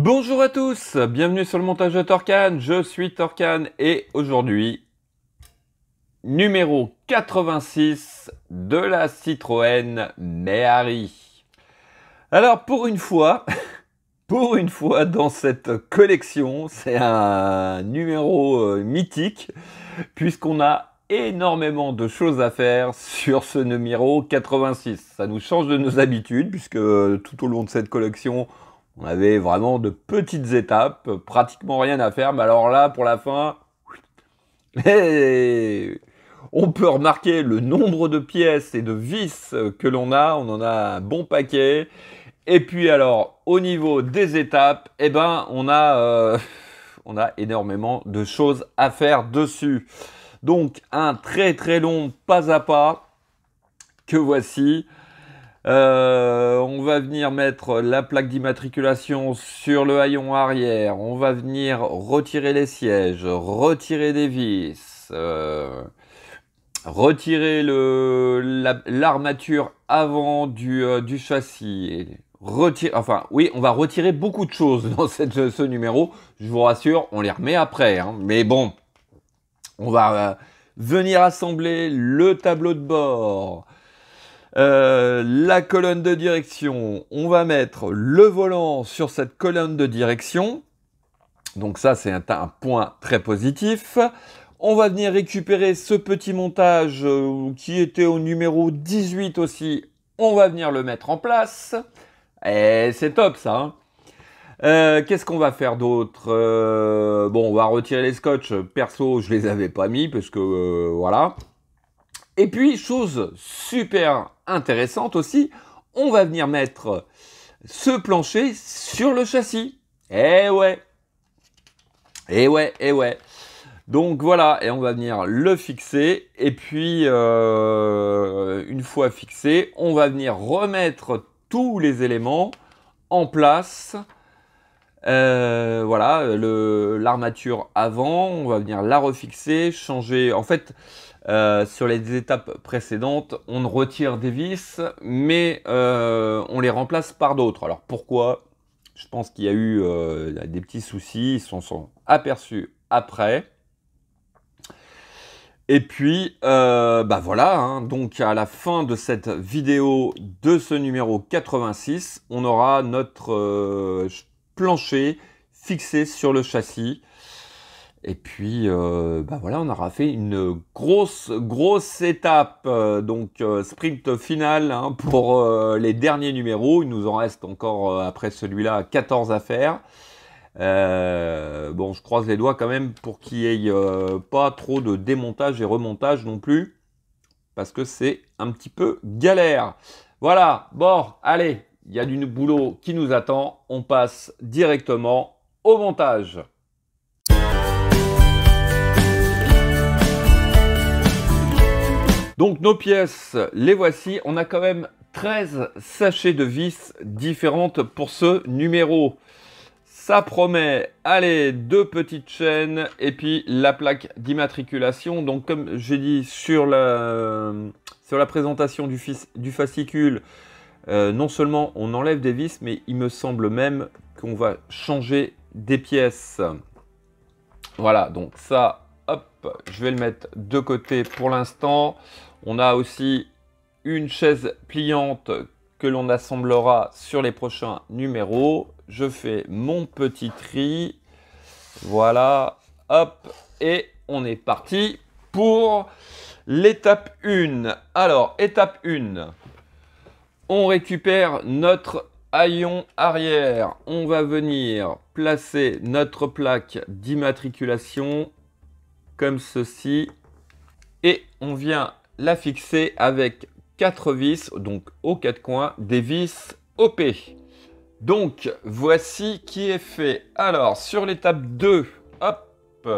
Bonjour à tous, bienvenue sur le montage de Torcan, je suis Torcan et aujourd'hui, numéro 86 de la Citroën Méhari. Alors pour une fois, dans cette collection, c'est un numéro mythique puisqu'on a énormément de choses à faire sur ce numéro 86. Ça nous change de nos habitudes puisque tout au long de cette collection, on avait vraiment de petites étapes, pratiquement rien à faire. Mais alors là, pour la fin, on peut remarquer le nombre de pièces et de vis que l'on a. On en a un bon paquet. Et puis alors, au niveau des étapes, on a énormément de choses à faire dessus. Donc, un très très long pas à pas que voici. On va venir mettre la plaque d'immatriculation sur le haillon arrière. On va venir retirer les sièges, retirer des vis, retirer l'armature avant du châssis. On va retirer beaucoup de choses dans ce numéro. Je vous rassure, on les remet après, hein. Mais bon, on va venir assembler le tableau de bord. La colonne de direction, on va mettre le volant sur cette colonne de direction. Donc ça, c'est un point très positif. On va venir récupérer ce petit montage qui était au numéro 18 aussi. On va venir le mettre en place. Et c'est top ça, hein. Qu'est-ce qu'on va faire d'autre? Bon, on va retirer les scotch. Perso, je les avais pas mis parce que voilà. Et puis, chose super intéressante aussi, on va venir mettre ce plancher sur le châssis. Eh ouais. Donc voilà, et on va venir le fixer. Et puis, une fois fixé, on va venir remettre tous les éléments en place. Voilà, l'armature avant, on va venir la refixer, changer. En fait, sur les étapes précédentes, on retire des vis, mais on les remplace par d'autres. Alors pourquoi? Je pense qu'il y a eu des petits soucis, ils s'en sont aperçus après. Et puis, voilà, hein. Donc à la fin de cette vidéo de ce numéro 86, on aura notre plancher fixé sur le châssis. Et puis, voilà, on aura fait une grosse étape. Sprint final, hein, pour les derniers numéros. Il nous en reste encore, après celui-là, 14 à faire. Bon, je croise les doigts quand même pour qu'il n'y ait pas trop de démontage et remontage non plus. Parce que c'est un petit peu galère. Voilà, bon, allez, il y a du boulot qui nous attend. On passe directement au montage. Donc nos pièces, les voici. On a quand même 13 sachets de vis différentes pour ce numéro. Ça promet, allez, 2 petites chaînes et puis la plaque d'immatriculation. Donc comme j'ai dit sur la présentation du fascicule, non seulement on enlève des vis, mais il me semble même qu'on va changer des pièces. Voilà, donc ça, hop, je vais le mettre de côté pour l'instant. On a aussi une chaise pliante que l'on assemblera sur les prochains numéros. Je fais mon petit tri. Voilà, hop, et on est parti pour l'étape 1. Alors, étape 1, on récupère notre haillon arrière. On va venir placer notre plaque d'immatriculation comme ceci. Et on vient la fixer avec 4 vis, donc aux 4 coins, des vis OP. Donc, voici qui est fait. Alors, sur l'étape 2, hop,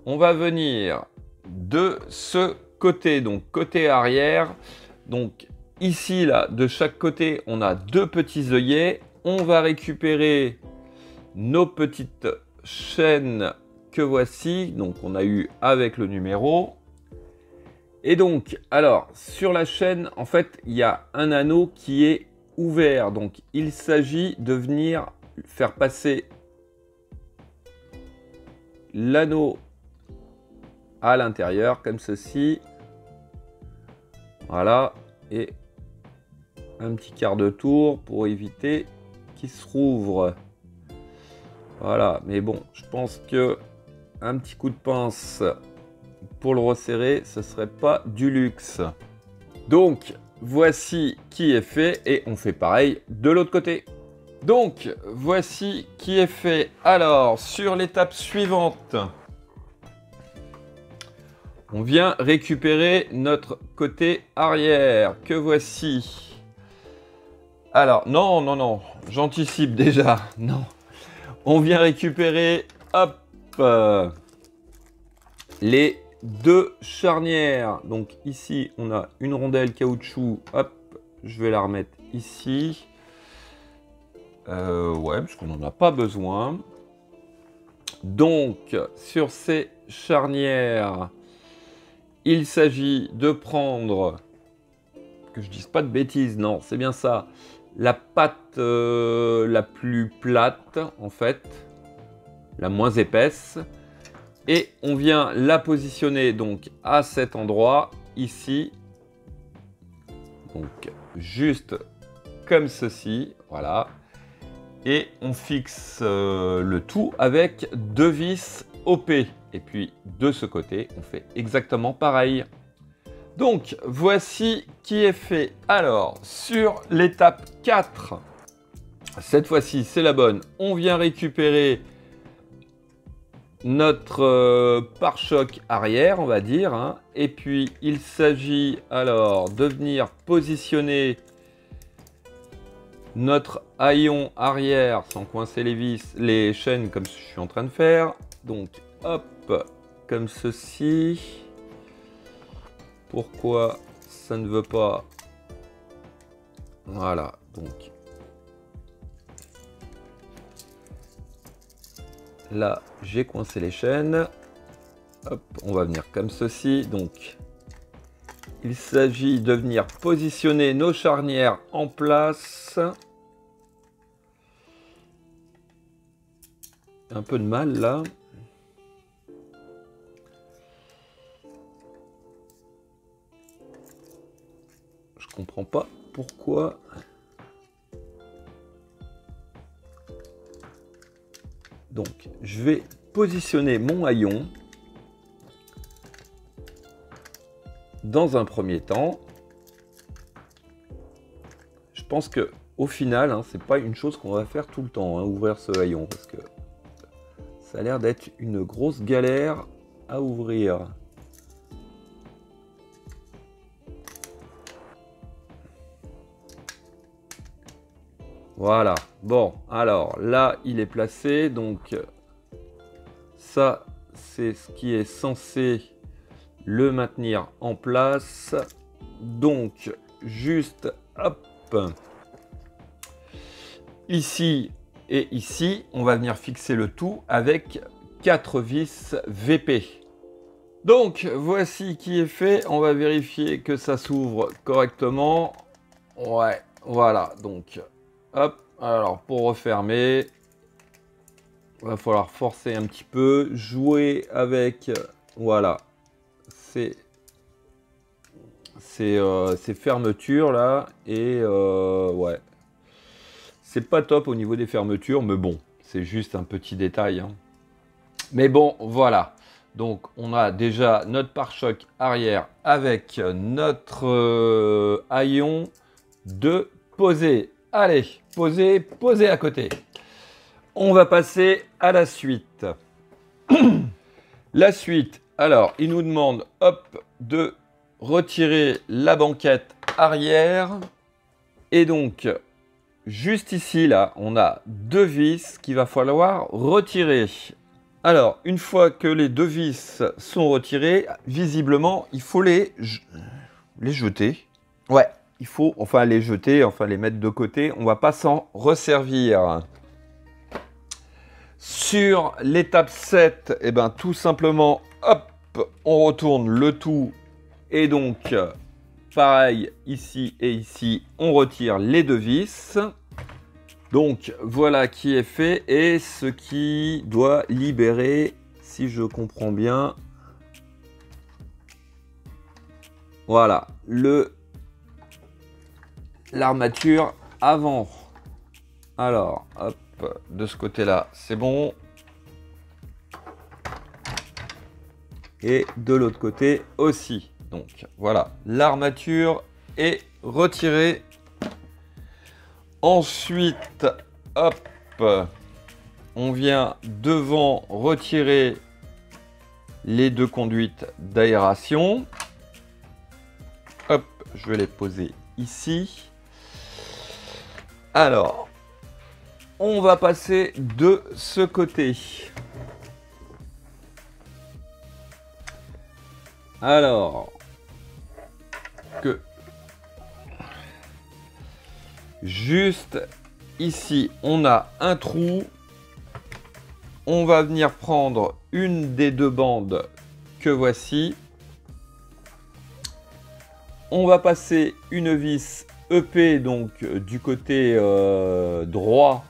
on va venir de ce côté, donc côté arrière. Donc, ici, là, de chaque côté, on a 2 petits œillets. On va récupérer nos petites chaînes que voici. Donc, on a eu avec le numéro. Et donc, alors, sur la chaîne, en fait, il y a un anneau qui est ouvert. Donc, il s'agit de venir faire passer l'anneau à l'intérieur, comme ceci. Voilà. Et un petit quart de tour pour éviter qu'il se rouvre. Voilà. Mais bon, je pense que un petit coup de pince pour le resserrer, ce serait pas du luxe. Donc, voici qui est fait et on fait pareil de l'autre côté. Donc, voici qui est fait. Alors, sur l'étape suivante, on vient récupérer notre côté arrière, que voici. Alors, non, j'anticipe déjà, non. On vient récupérer, hop, les deux charnières. Donc ici, on a une rondelle caoutchouc, hop, je vais la remettre ici. Ouais, parce qu'on n'en a pas besoin. Donc, sur ces charnières, il s'agit de prendre, que je dise pas de bêtises, non, c'est bien ça, la patte la plus plate, en fait, la moins épaisse, et on vient la positionner donc à cet endroit, ici, donc juste comme ceci, voilà. Et on fixe le tout avec deux vis OP. Et puis de ce côté, on fait exactement pareil. Donc voici qui est fait. Alors sur l'étape 4, cette fois-ci c'est la bonne. On vient récupérer notre pare-choc arrière, on va dire. Hein. Et puis il s'agit alors de venir positionner notre haillon arrière sans coincer les vis, les chaînes comme je suis en train de faire. Donc hop, comme ceci. Pourquoi ça ne veut pas? Voilà, donc là j'ai coincé les chaînes. Hop, on va venir comme ceci. Donc il s'agit de venir positionner nos charnières en place. Un peu de mal là. Je comprends pas pourquoi. Donc je vais positionner mon haillon dans un premier temps. Je pense que au final, hein, c'est pas une chose qu'on va faire tout le temps, hein, ouvrir ce haillon, parce que ça a l'air d'être une grosse galère à ouvrir. Voilà. Bon, alors là, il est placé. Donc, ça, c'est ce qui est censé le maintenir en place. Donc, juste, hop, ici et ici, on va venir fixer le tout avec 4 vis VP. Donc, voici qui est fait. On va vérifier que ça s'ouvre correctement. Ouais, voilà. Donc, hop. Alors, pour refermer, il va falloir forcer un petit peu, jouer avec, voilà, ces fermetures là. Et ouais, c'est pas top au niveau des fermetures, mais bon, c'est juste un petit détail. Hein. Mais bon, voilà. Donc, on a déjà notre pare-choc arrière avec notre haillon de poser. Allez, posez à côté. On va passer à la suite. La suite, alors, il nous demande, hop, de retirer la banquette arrière. Et donc, juste ici, là, on a deux vis qu'il va falloir retirer. Alors, une fois que les deux vis sont retirées, visiblement, il faut les jeter. Ouais, il faut enfin les jeter, enfin les mettre de côté. On ne va pas s'en resservir. Sur l'étape 7, eh ben, tout simplement, hop, on retourne le tout. Et donc, pareil, ici et ici, on retire les deux vis. Donc voilà qui est fait et ce qui doit libérer, si je comprends bien, voilà, l'armature avant. Alors, hop, de ce côté-là, c'est bon. Et de l'autre côté aussi. Donc voilà, l'armature est retirée. Ensuite, hop, on vient devant retirer les deux conduites d'aération. Hop, je vais les poser ici. Alors, on va passer de ce côté. Alors, juste ici, on a un trou. On va venir prendre une des deux bandes que voici. On va passer une vis EP, donc du côté droit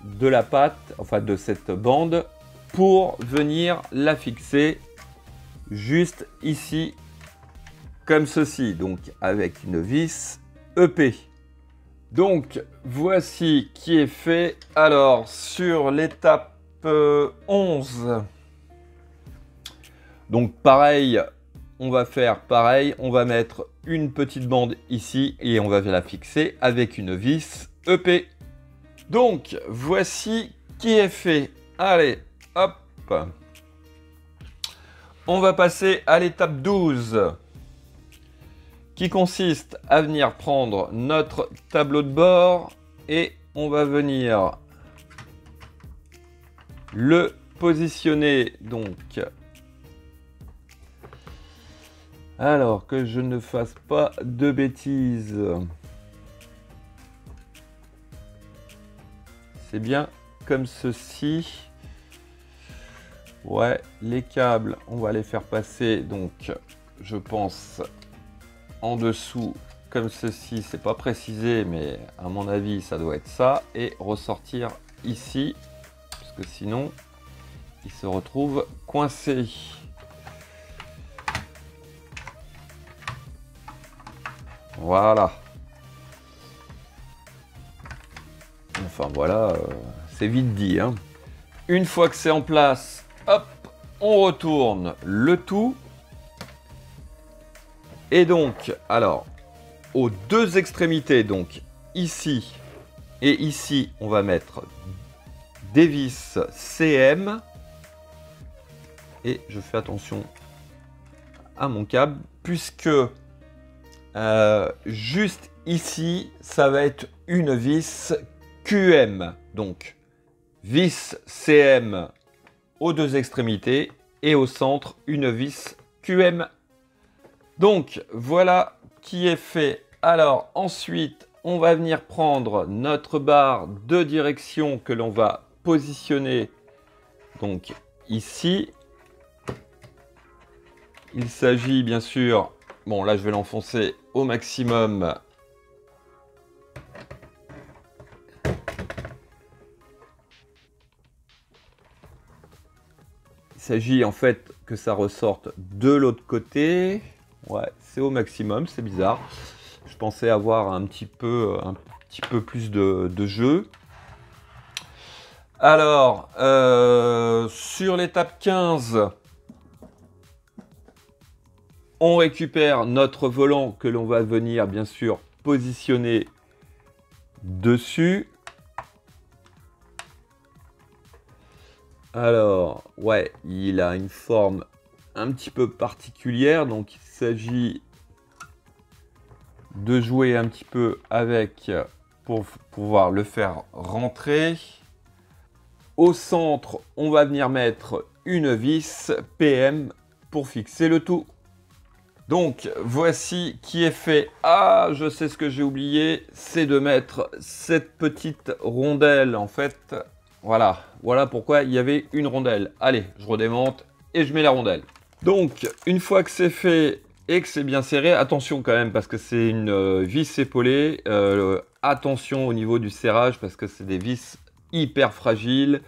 de la patte, enfin de cette bande, pour venir la fixer juste ici, comme ceci, donc avec une vis EP. Donc voici qui est fait. Alors sur l'étape 11, donc pareil, on va faire pareil, on va mettre une petite bande ici et on va la fixer avec une vis EP. Donc voici qui est fait. Allez, hop, on va passer à l'étape 12, qui consiste à venir prendre notre tableau de bord et on va venir le positionner, donc, alors que je ne fasse pas de bêtises, c'est bien comme ceci. Ouais, les câbles, on va les faire passer, donc je pense en dessous comme ceci, c'est pas précisé, mais à mon avis ça doit être ça, et ressortir ici, parce que sinon il se retrouve coincé. Voilà. Enfin voilà, c'est vite dit, hein. Une fois que c'est en place, hop, on retourne le tout. Et donc, alors, aux deux extrémités, donc ici et ici, on va mettre des vis CM. Et je fais attention à mon câble, puisque juste ici, ça va être une vis QM. Donc, vis CM aux deux extrémités et au centre, une vis QM. Donc, voilà qui est fait. Alors, ensuite, on va venir prendre notre barre de direction que l'on va positionner donc ici. Il s'agit bien sûr, bon là je vais l'enfoncer au maximum. Il s'agit en fait que ça ressorte de l'autre côté. Ouais, c'est au maximum, c'est bizarre. Je pensais avoir un petit peu plus de jeu. Alors, sur l'étape 15, on récupère notre volant que l'on va venir bien sûr positionner dessus. Alors, ouais, il a une forme un petit peu particulière, donc il s'agit de jouer un petit peu avec pour pouvoir le faire rentrer. Au centre, on va venir mettre une vis PM pour fixer le tout. Donc, voici qui est fait. Ah, je sais ce que j'ai oublié, c'est de mettre cette petite rondelle, en fait. Voilà, voilà pourquoi il y avait une rondelle. Allez, je redémonte et je mets la rondelle. Donc, une fois que c'est fait et que c'est bien serré, attention quand même, parce que c'est une vis épaulée. attention au niveau du serrage parce que c'est des vis hyper fragiles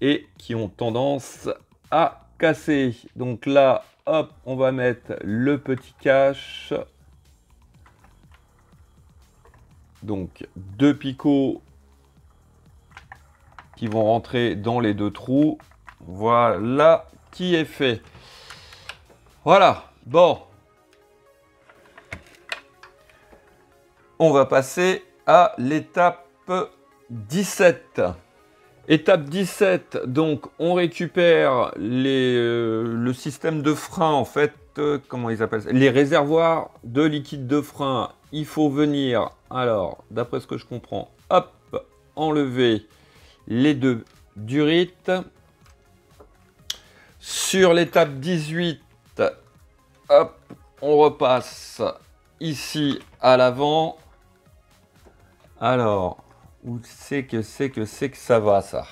et qui ont tendance à casser. Donc là, hop, on va mettre le petit cache. Donc 2 picots qui vont rentrer dans les 2 trous. Voilà qui est fait. Voilà, bon. On va passer à l'étape 17. Étape 17, donc on récupère le système de frein, en fait, comment ils appellent ça? Les réservoirs de liquide de frein. Il faut venir, alors, d'après ce que je comprends, hop, enlever les 2 durites. Sur l'étape 18, hop, on repasse ici à l'avant. Alors, où c'est que ça va, ça?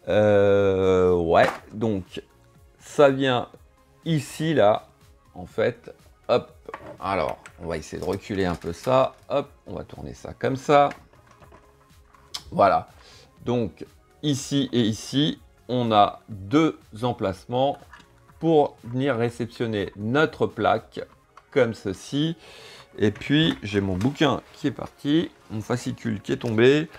Ouais, donc, ça vient ici, là, en fait. Hop, alors, on va essayer de reculer un peu ça. Hop, on va tourner ça comme ça. Voilà. Donc, ici et ici, on a 2 emplacements pour venir réceptionner notre plaque, comme ceci. Et puis, j'ai mon bouquin qui est parti, mon fascicule qui est tombé.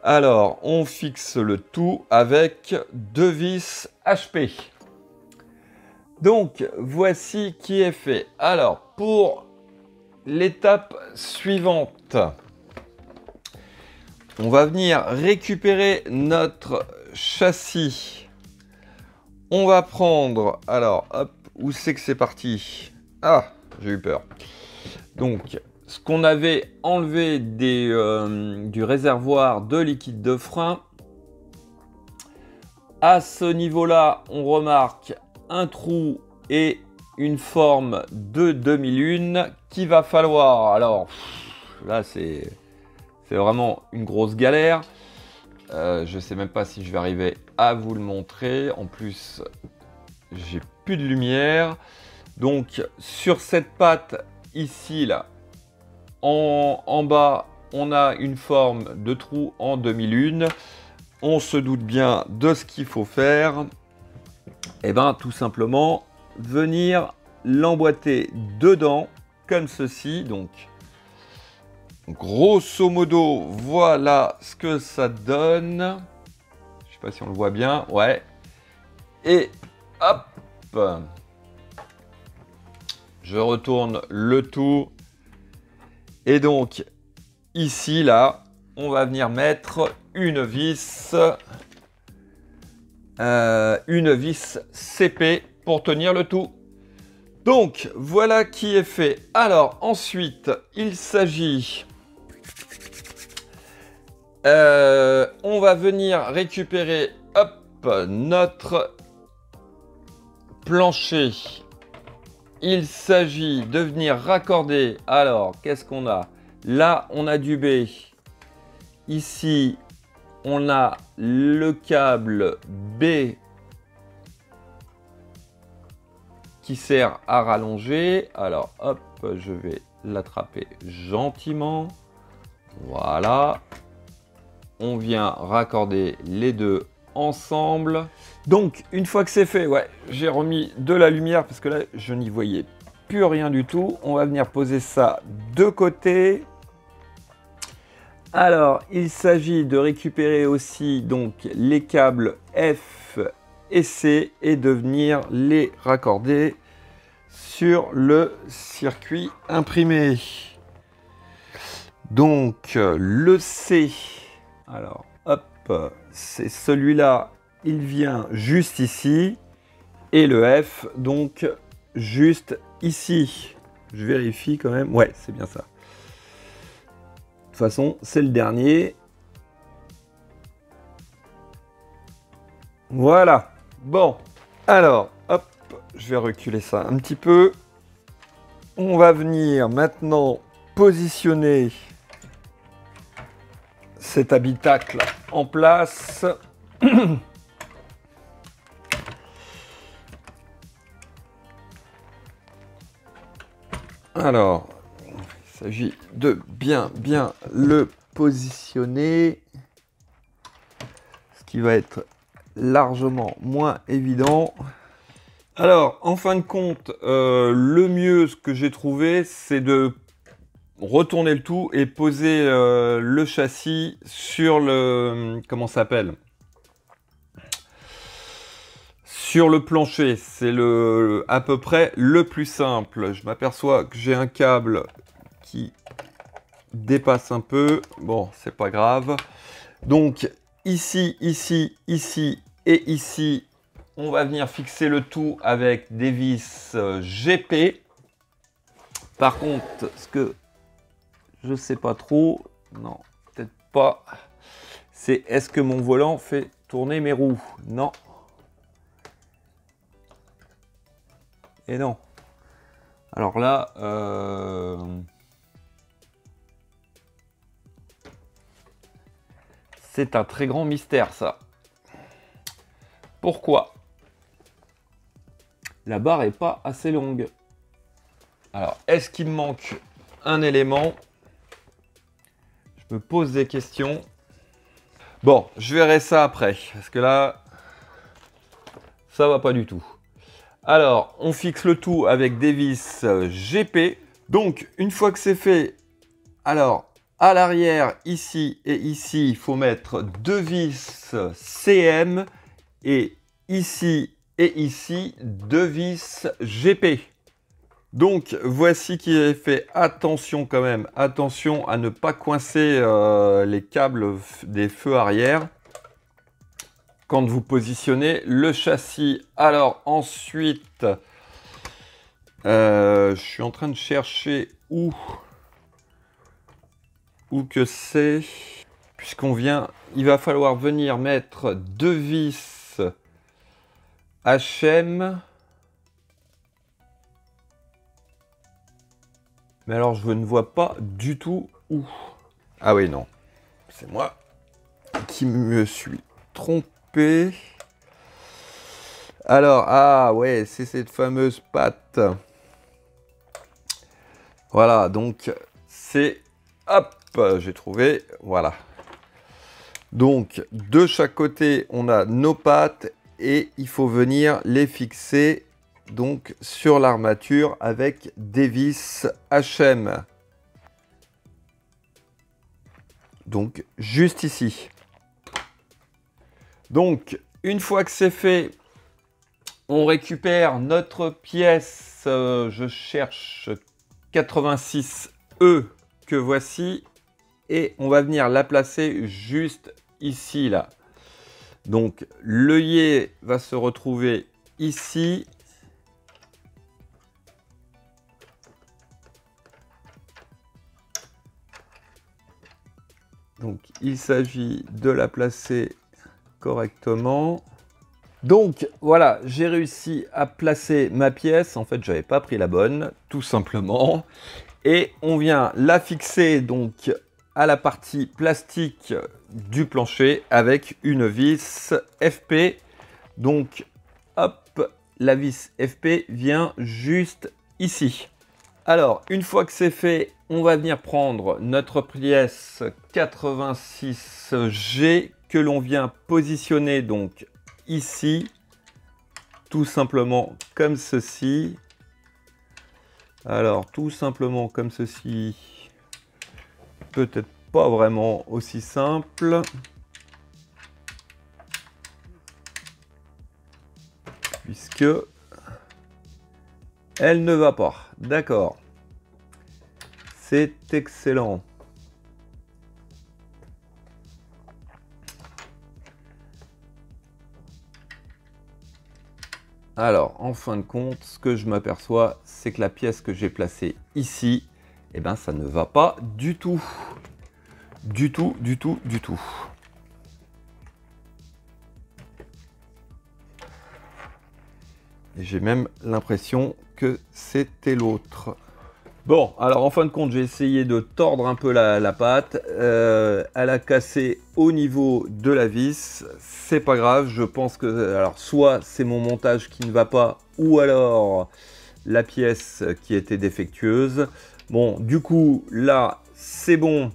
Alors, on fixe le tout avec 2 vis HP. Donc, voici qui est fait. Alors, pour l'étape suivante, on va venir récupérer notre châssis. On va prendre, alors, hop, où c'est que c'est parti? Ah, j'ai eu peur. Donc, ce qu'on avait enlevé du réservoir de liquide de frein, à ce niveau-là, on remarque un trou et une forme de demi-lune qu'il va falloir. Alors, là, c'est vraiment une grosse galère. Je ne sais même pas si je vais arriver à vous le montrer. En plus, j'ai plus de lumière. Donc, sur cette patte ici, là, en bas, on a une forme de trou en demi-lune. On se doute bien de ce qu'il faut faire. Et bien, tout simplement, venir l'emboîter dedans, comme ceci. Donc, grosso modo, voilà ce que ça donne. Je ne sais pas si on le voit bien. Ouais. Et hop, je retourne le tout. Et donc, ici, là, on va venir mettre une vis CP pour tenir le tout. Donc, voilà qui est fait. Alors, ensuite, il s'agit... on va venir récupérer, hop, notre plancher. Il s'agit de venir raccorder. Alors, qu'est-ce qu'on a? Là, on a du B. Ici, on a le câble B qui sert à rallonger. Alors, hop, je vais l'attraper gentiment. Voilà. On vient raccorder les deux ensemble. Donc, une fois que c'est fait, ouais, j'ai remis de la lumière parce que là, je n'y voyais plus rien du tout. On va venir poser ça de côté. Alors, il s'agit de récupérer aussi donc les câbles F et C et de venir les raccorder sur le circuit imprimé. Donc, le C, alors, hop, c'est celui-là, il vient juste ici. Et le F, donc, juste ici. Je vérifie quand même. Ouais, c'est bien ça. De toute façon, c'est le dernier. Voilà. Bon, alors, hop, je vais reculer ça un petit peu. On va venir maintenant positionner cet habitacle en place. Alors, s'agit de bien le positionner, ce qui va être largement moins évident. Alors, en fin de compte, le mieux, ce que j'ai trouvé, c'est de retourner le tout et poser le châssis sur le... comment ça s'appelle ? Sur le plancher. C'est à peu près le plus simple. Je m'aperçois que j'ai un câble qui dépasse un peu. Bon, c'est pas grave. Donc, ici, ici, ici et ici, on va venir fixer le tout avec des vis GP. Par contre, ce que je sais pas trop, non, peut-être pas, c'est est-ce que mon volant fait tourner mes roues? Non. Et non. Alors là, c'est un très grand mystère, ça. Pourquoi? La barre est pas assez longue. Alors, est-ce qu'il me manque un élément? Je me pose des questions. Bon, je verrai ça après, parce que là, ça va pas du tout. Alors, on fixe le tout avec des vis GP. Donc, une fois que c'est fait, alors, à l'arrière, ici et ici, il faut mettre deux vis CM. Et ici et ici, deux vis GP. Donc, voici qui est fait. Attention quand même, attention à ne pas coincer les câbles des feux arrière quand vous positionnez le châssis. Alors, ensuite, je suis en train de chercher où que c'est. Puisqu'on vient, il va falloir venir mettre deux vis HM. Mais alors, je ne vois pas du tout où. Ah oui, non. C'est moi qui me suis trompé. Alors, ah ouais, c'est cette fameuse patte. Voilà, donc c'est... Hop, j'ai trouvé. Voilà. Donc, de chaque côté, on a nos pattes et il faut venir les fixer donc sur l'armature avec des vis HM. Donc, juste ici. Donc, une fois que c'est fait, on récupère notre pièce, je cherche 86E que voici, et on va venir la placer juste ici, là. Donc, l'œillet va se retrouver ici. Donc, il s'agit de la placer correctement. Donc, voilà, j'ai réussi à placer ma pièce. En fait, je n'avais pas pris la bonne, tout simplement. Et on vient la fixer donc à la partie plastique du plancher avec une vis FP. Donc, hop, la vis FP vient juste ici. Alors, une fois que c'est fait, on va venir prendre notre pièce 86G que l'on vient positionner donc ici, tout simplement comme ceci. Alors, tout simplement comme ceci, peut-être pas vraiment aussi simple. Puisque elle ne va pas. D'accord. C'est excellent. Alors, en fin de compte, ce que je m'aperçois, c'est que la pièce que j'ai placée ici, eh ben, ça ne va pas du tout. Du tout, du tout, du tout. Et j'ai même l'impression que c'était l'autre. Bon, alors en fin de compte, j'ai essayé de tordre un peu la patte. Elle a cassé au niveau de la vis. C'est pas grave, je pense que... Alors, soit c'est mon montage qui ne va pas, ou alors la pièce qui était défectueuse. Bon, du coup, là, c'est bon.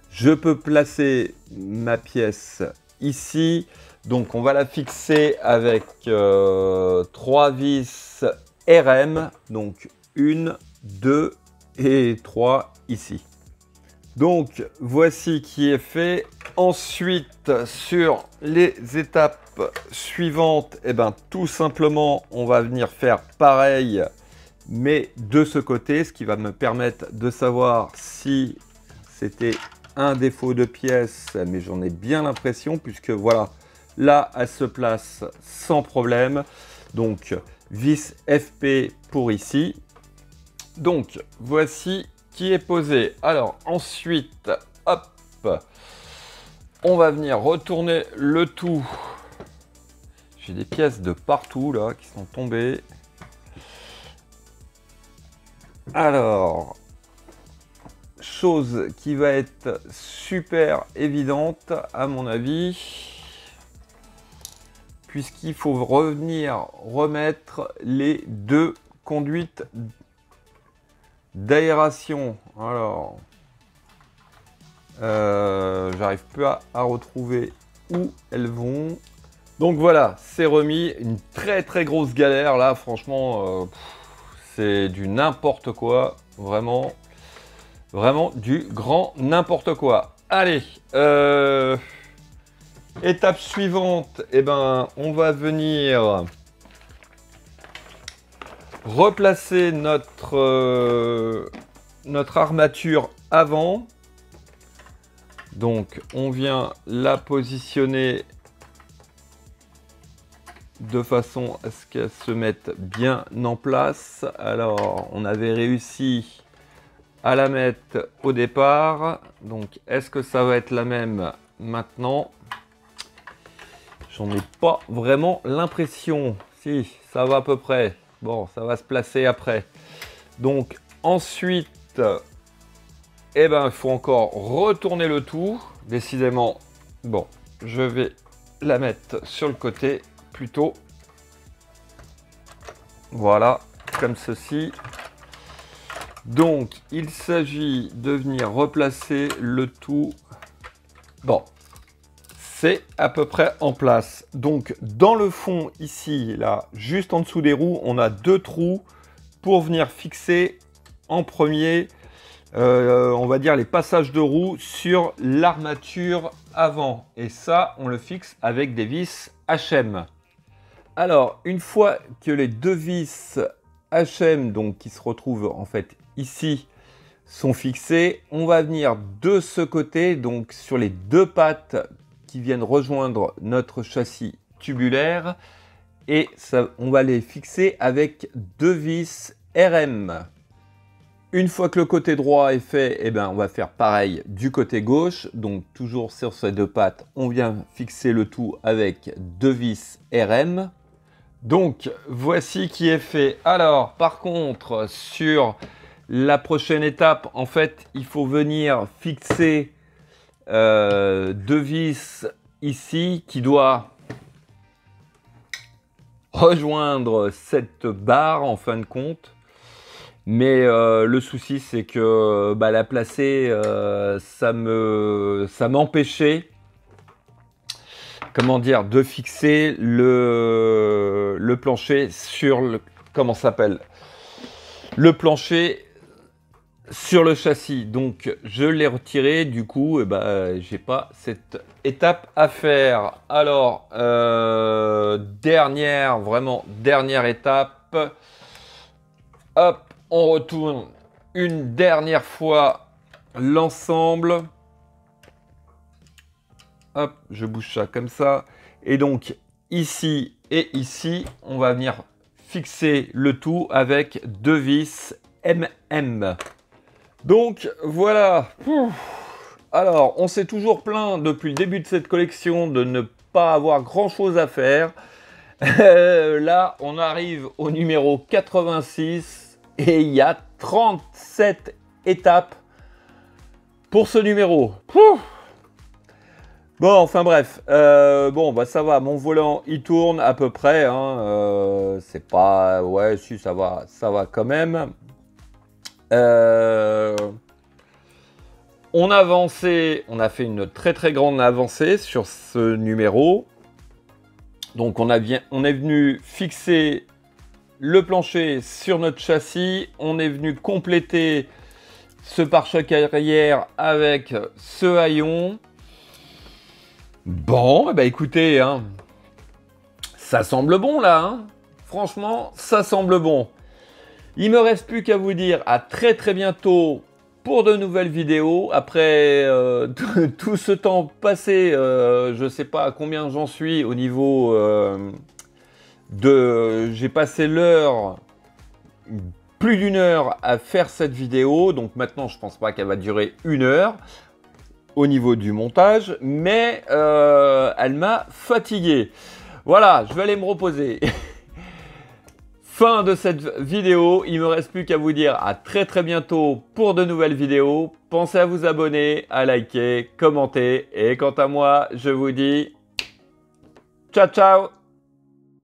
Je peux placer ma pièce ici. Donc, on va la fixer avec 3 vis RM. Donc, 1, 2 et 3 ici. Donc, voici qui est fait. Ensuite, sur les étapes suivantes, eh ben, tout simplement, on va venir faire pareil, mais de ce côté, ce qui va me permettre de savoir si c'était un défaut de pièce, mais j'en ai bien l'impression, puisque voilà, là, elle se place sans problème. Donc, vis FP pour ici. Donc, voici qui est posé. Alors, ensuite, hop, on va venir retourner le tout. J'ai des pièces de partout, là, qui sont tombées. Alors, chose qui va être super évidente, à mon avis, puisqu'il faut revenir remettre les 2 conduites d'aération. Alors, j'arrive plus à retrouver où elles vont. Donc voilà, c'est remis. Une très très grosse galère là, franchement, c'est du n'importe quoi, vraiment, vraiment du grand n'importe quoi. Allez, étape suivante, eh ben, on va venir replacer notre armature avant. Donc, on vient la positionner de façon à ce qu'elle se mette bien en place. Alors, on avait réussi à la mettre au départ. Donc, est-ce que ça va être la même maintenant? J'en ai pas vraiment l'impression. Si, ça va à peu près. Bon, ça va se placer après. Donc, ensuite, eh ben, il faut encore retourner le tout. Décidément, bon, je vais la mettre sur le côté plutôt. Voilà, comme ceci. Donc, il s'agit de venir replacer le tout. Bon, c'est à peu près en place. Donc, dans le fond, ici, là, juste en dessous des roues, on a 2 trous pour venir fixer en premier, on va dire, les passages de roues sur l'armature avant. Et ça, on le fixe avec des vis HM. Alors, une fois que les 2 vis HM, donc qui se retrouvent en fait ici, sont fixées, on va venir de ce côté, donc sur les 2 pattes qui viennent rejoindre notre châssis tubulaire, et ça, on va les fixer avec 2 vis RM. Une fois que le côté droit est fait, eh ben, on va faire pareil du côté gauche. Donc toujours sur ces 2 pattes, on vient fixer le tout avec 2 vis RM. Donc voici qui est fait. Alors par contre, sur la prochaine étape, en fait, il faut venir fixer 2 vis ici qui doit rejoindre cette barre en fin de compte. Mais le souci, c'est que la placer, ça m'empêchait, comment dire, de fixer le plancher sur le, comment ça s'appelle, le plancher sur le châssis. Donc je l'ai retiré, du coup, j'ai pas cette étape à faire. Alors vraiment dernière étape. Hop. On retourne une dernière fois l'ensemble. Hop, je bouge ça comme ça. Et donc, ici et ici, on va venir fixer le tout avec 2 vis MM. Donc, voilà. Alors, on s'est toujours plaint depuis le début de cette collection de ne pas avoir grand-chose à faire. Là, on arrive au numéro 86. Et il y a 37 étapes pour ce numéro. Bon, enfin bref. Ça va. Mon volant, il tourne à peu près. Hein, c'est pas... Ouais, si, ça va quand même. On a avancé, on a fait une très très grande avancée sur ce numéro. Donc on est venu fixer le plancher sur notre châssis. On est venu compléter ce pare-choc arrière avec ce haillon. Bon, bah écoutez, hein, ça semble bon là. Hein. Franchement, ça semble bon. Il me reste plus qu'à vous dire à très très bientôt pour de nouvelles vidéos. Après tout ce temps passé, je ne sais pas à combien j'en suis au niveau de... J'ai passé l'heure, plus d'1 heure à faire cette vidéo. Donc maintenant, je pense pas qu'elle va durer 1 heure au niveau du montage. Mais elle m'a fatigué. Voilà, je vais aller me reposer. Fin de cette vidéo, il me reste plus qu'à vous dire à très très bientôt pour de nouvelles vidéos. Pensez à vous abonner, à liker, commenter et quant à moi, je vous dis ciao ciao.